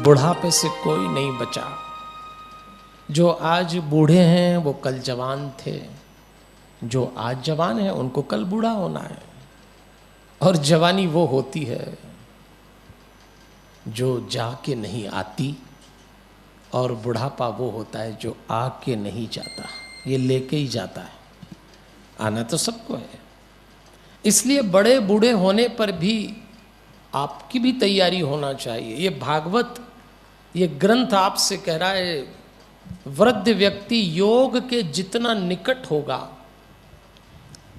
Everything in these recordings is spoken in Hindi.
बुढ़ापे से कोई नहीं बचा। जो आज बूढ़े हैं वो कल जवान थे, जो आज जवान है उनको कल बूढ़ा होना है। और जवानी वो होती है जो जाके नहीं आती, और बुढ़ापा वो होता है जो आके नहीं जाता, ये लेके ही जाता है। आना तो सबको है, इसलिए बड़े बूढ़े होने पर भी आपकी भी तैयारी होना चाहिए। ये भागवत, ये ग्रंथ आपसे कह रहा है वृद्ध व्यक्ति योग के जितना निकट होगा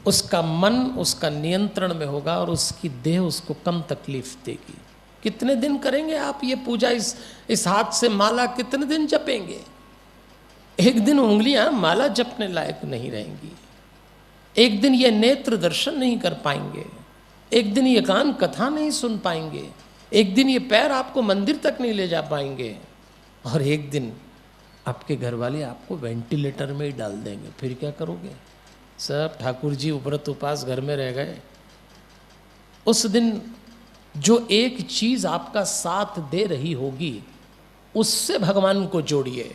उसका मन उसका नियंत्रण में होगा और उसकी देह उसको कम तकलीफ देगी। कितने दिन करेंगे आप ये पूजा, इस हाथ से माला कितने दिन जपेंगे? एक दिन उंगलियां माला जपने लायक नहीं रहेंगी, एक दिन ये नेत्र दर्शन नहीं कर पाएंगे, एक दिन ये कान कथा नहीं सुन पाएंगे, एक दिन ये पैर आपको मंदिर तक नहीं ले जा पाएंगे, और एक दिन आपके घर वाले आपको वेंटिलेटर में ही डाल देंगे। फिर क्या करोगे? सब ठाकुर जी व्रत उपास घर में रह गए। उस दिन जो एक चीज आपका साथ दे रही होगी उससे भगवान को जोड़िए।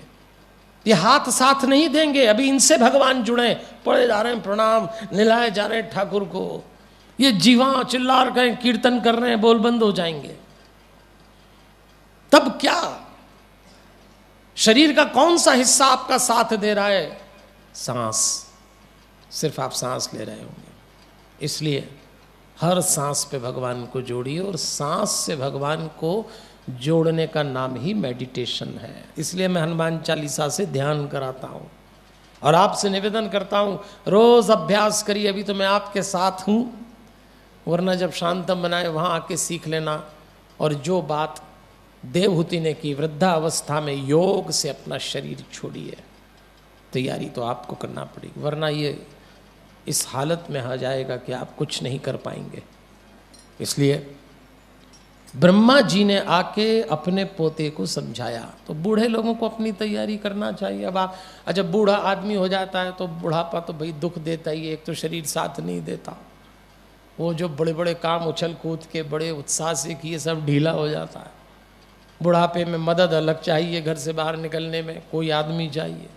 ये हाथ साथ नहीं देंगे, अभी इनसे भगवान जुड़े, पड़े जा रहे हैं प्रणाम, निलाए जा रहे हैं ठाकुर को, ये जीवा चिल्ला रहे हैं, कीर्तन कर रहे हैं, बोल बंद हो जाएंगे। तब क्या? शरीर का कौन सा हिस्सा आपका साथ दे रहा है? सांस। सिर्फ आप सांस ले रहे होंगे, इसलिए हर सांस पे भगवान को जोड़िए, और सांस से भगवान को जोड़ने का नाम ही मेडिटेशन है। इसलिए मैं हनुमान चालीसा से ध्यान कराता हूँ और आपसे निवेदन करता हूँ रोज अभ्यास करिए। अभी तो मैं आपके साथ हूँ, वरना जब शांतम बनाए वहाँ आके सीख लेना। और जो बात देवहूति ने की, वृद्धावस्था में योग से अपना शरीर छोड़िए, तैयारी तो आपको करना पड़ेगी, वरना ये इस हालत में आ जाएगा कि आप कुछ नहीं कर पाएंगे। इसलिए ब्रह्मा जी ने आके अपने पोते को समझाया, तो बूढ़े लोगों को अपनी तैयारी करना चाहिए। अब आप जब बूढ़ा आदमी हो जाता है तो बुढ़ापा तो भाई दुख देता ही है, एक तो शरीर साथ नहीं देता, वो जो बड़े बड़े काम उछल कूद के बड़े उत्साह से किए सब ढीला हो जाता है। बुढ़ापे में मदद अलग चाहिए, घर से बाहर निकलने में कोई आदमी चाहिए,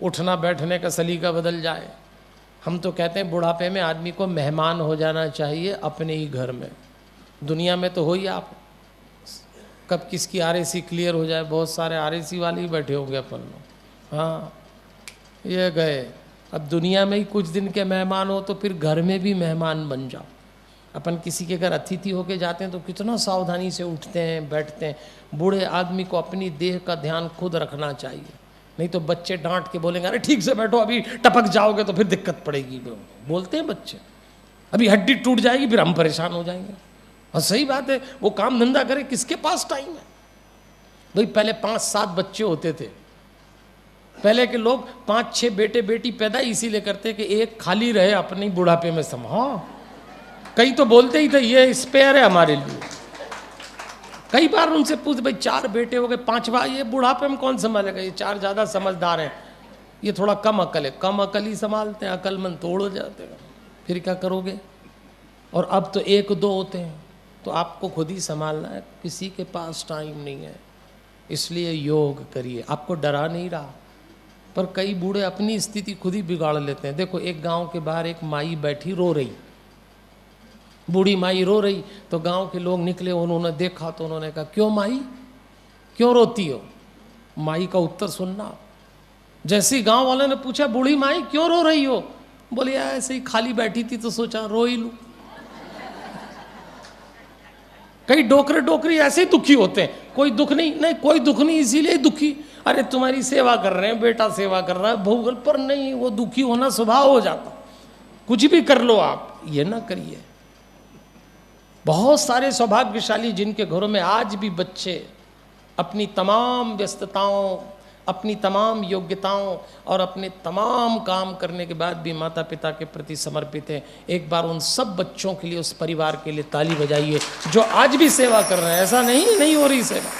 उठना बैठने का सलीका बदल जाए। हम तो कहते हैं बुढ़ापे में आदमी को मेहमान हो जाना चाहिए अपने ही घर में। दुनिया में तो हो ही, आप कब किसकी आरएसी क्लियर हो जाए, बहुत सारे आरएसी वाले ही बैठे होंगे अपन लोग। हाँ, ये गए। अब दुनिया में ही कुछ दिन के मेहमान हो तो फिर घर में भी मेहमान बन जाओ। अपन किसी के घर अतिथि होके जाते हैं तो कितना सावधानी से उठते हैं, बैठते हैं। बूढ़े आदमी को अपनी देह का ध्यान खुद रखना चाहिए, नहीं तो बच्चे डांट के बोलेंगे अरे ठीक से बैठो, अभी टपक जाओगे तो फिर दिक्कत पड़ेगी। बोलते हैं बच्चे, अभी हड्डी टूट जाएगी फिर हम परेशान हो जाएंगे। और सही बात है, वो काम धंधा करे, किसके पास टाइम है भाई? पहले 5-7 बच्चे होते थे, पहले के लोग 5-6 बेटे बेटी पैदा इसीलिए करते कि एक खाली रहे अपने बुढ़ापे में समा। कई तो बोलते ही थे ये स्पेयर है हमारे लिए। कई बार उनसे पूछ भाई 4 बेटे हो गए, 5वां ये बुढ़ापे में कौन संभालेगा? ये 4 ज़्यादा समझदार हैं, ये थोड़ा कम अकल है। कम अकल ही संभालते हैं, अकलमंद तोड़ हो जाते हैं, फिर क्या करोगे? और अब तो 1-2 होते हैं, तो आपको खुद ही संभालना है, किसी के पास टाइम नहीं है। इसलिए योग करिए, आपको डरा नहीं रहा। पर कई बूढ़े अपनी स्थिति खुद ही बिगाड़ लेते हैं। देखो, एक गाँव के बाहर एक माई बैठी रो रही, बूढ़ी माई रो रही, तो गांव के लोग निकले, उन्होंने देखा तो उन्होंने कहा क्यों माई, क्यों रोती हो? माई का उत्तर सुनना। जैसे ही गांव वाले ने पूछा बूढ़ी माई क्यों रो रही हो, बोले ऐसे ही खाली बैठी थी तो सोचा रो ही लूं। कई डोकरे डोकरी ऐसे ही दुखी होते हैं, कोई दुख नहीं, कोई दुख नहीं इसीलिए दुखी। अरे तुम्हारी सेवा कर रहे हैं, बेटा सेवा कर रहा है, भूगल पर नहीं, वो दुखी होना स्वभाव हो जाता। कुछ भी कर लो आप, ये ना करिए। बहुत सारे सौभाग्यशाली जिनके घरों में आज भी बच्चे अपनी तमाम व्यस्तताओं, अपनी तमाम योग्यताओं और अपने तमाम काम करने के बाद भी माता पिता के प्रति समर्पित हैं। एक बार उन सब बच्चों के लिए, उस परिवार के लिए ताली बजाइए जो आज भी सेवा कर रहे हैं। ऐसा नहीं हो रही सेवा।